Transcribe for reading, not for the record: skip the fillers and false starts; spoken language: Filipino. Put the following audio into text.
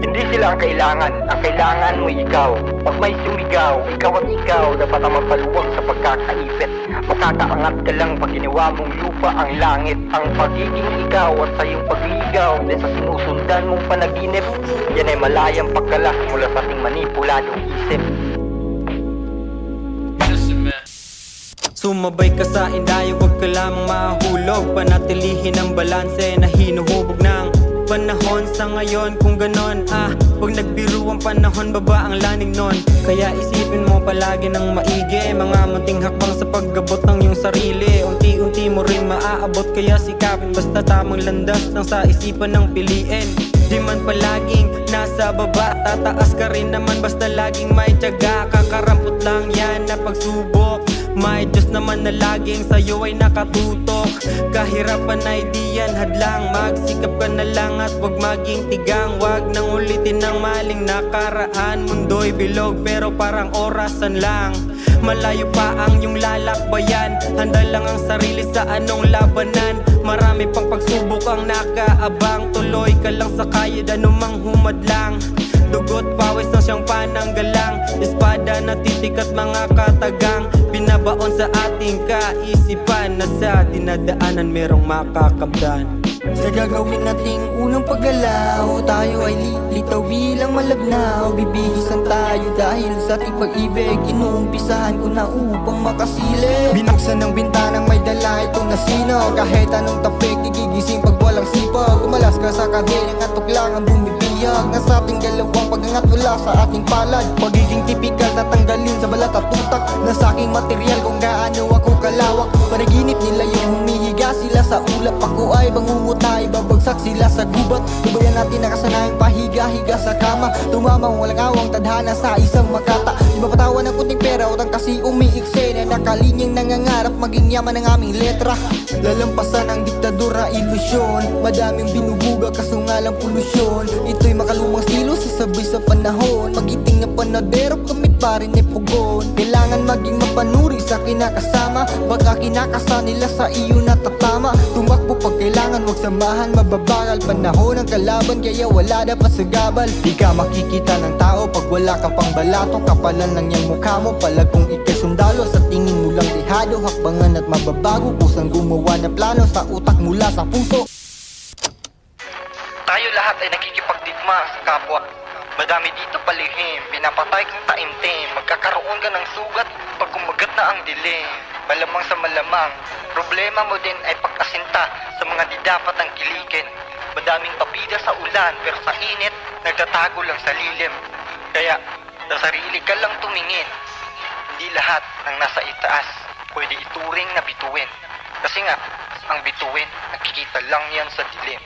Hindi sila ang kailangan. Ang kailangan mo ikaw. Pag may sumigaw, ikaw at ikaw dapat ang magpaluwag sa pagkakaipit. Makakaangat ka lang pag ginawa mong lupa ang langit. Ang pagiging ikaw at sa iyong pagligaw dahil sa sinusundan mong panaginip, yan ay malayang pagkalas mula sa ating manipuladong isip. Sumabay ka sa indayo, wag ka lamang mahulog. Panatilihin ang balanse na hinuhubog ng panahon sa ngayon. Kung ganon, pag nagbiro ang panahon, baba ang laning nun. Kaya isipin mo palagi ng maigi, mga munting hakbang sa paggabot ng iyong sarili. Unti-unti mo rin maaabot, kaya sikapin basta tamang landas lang sa isipan ng piliin. Di man palaging nasa baba, tataas ka rin naman basta laging may tiyaga. Kakarampot lang yan na pagsubok, may Diyos naman na laging sa'yo ay nakatutok. Kahirapan ay di yan hadlang, magsikap ka na lang at wag maging tigang. Wag nang ulitin ng maling nakaraan. Mundo'y bilog pero parang orasan lang. Malayo pa ang iyong lalakbayan, handa lang ang sarili sa anong labanan. Marami pang pagsubok ang nakaabang, tuloy ka lang sa kayod anumang humadlang. Dugot pawis ng siyang pananggalang, espada na titik at mga katagang. Binabaon sa ating kaisipan na sa dinadaanan merong makakamtan. Sa gagawin nating unang paggalaw, tayo ay lilitaw bilang malabnaw. Bibihisan tayo dahil sa ating pag-ibig, inuumpisahan ko na upang makasilip. Binuksan ng bintanang may dala itong nasino, kahit anong tapik, gigising pag walang sipag. Kumalas ka sa kadelang at tuklang ang bumibiyag. Nasa ating dalawang pagangat mula sa ating palad. Pagiging tipikal na tanggalin sa balat at utak. Nasa aking material kung gaano ako kalawak. Panaginip nila yung humihiga sila sa ulap. Ako ay bangungutay, babagsak sila sa gubat. Tubayan natin nakasanayang pahiga-higa sa kama. Tumamang walang awang tadhana sa isang makata. Di mapatawan ng kunting pera, utang kasi umiikse. Na nakalinyang nangangarap maging yaman ng aming letra. Lalampasan ang diktadura, ilusyon. Madaming binubuga kaso nga lang polusyon. Ito'y makalumang stilo, sasabay sa panahon. Magiting na panadero, kamit pa rin ay pugon. Kailangan maging mapanuri sa kinakasama. Baka kinakasa nila sa iyo natatama. Tumakbo pag kailangan, wag samahan, mababagal. Panahon ng kalaban, kaya wala dapat sa gabal. Di ka makikita ng tao pag wala kang pangbalatong. Kapalan lang yung mukha mo, palag kung ikay sundalo. Sa tingin mo lang dehado, hakbangan at mababago. Kusang gumawa ng plano sa utak mula sa puso. Tayo lahat ay nakikipagdigma sa kapwa. Madami dito palihim, pinapatay kang taimtim. Magkakaroon ka ng sugat pag kumagat na ang dilim. Malamang sa malamang, problema mo din ay pag-asinta sa mga di dapat ang kiligin. Madaming pabida sa ulan pero sa init, nagtatago lang sa lilim. Kaya, sa sarili ka lang tumingin. Hindi lahat ng nasa itaas pwede ituring na bituin. Kasi nga, ang bituin, nakikita lang yan sa dilim.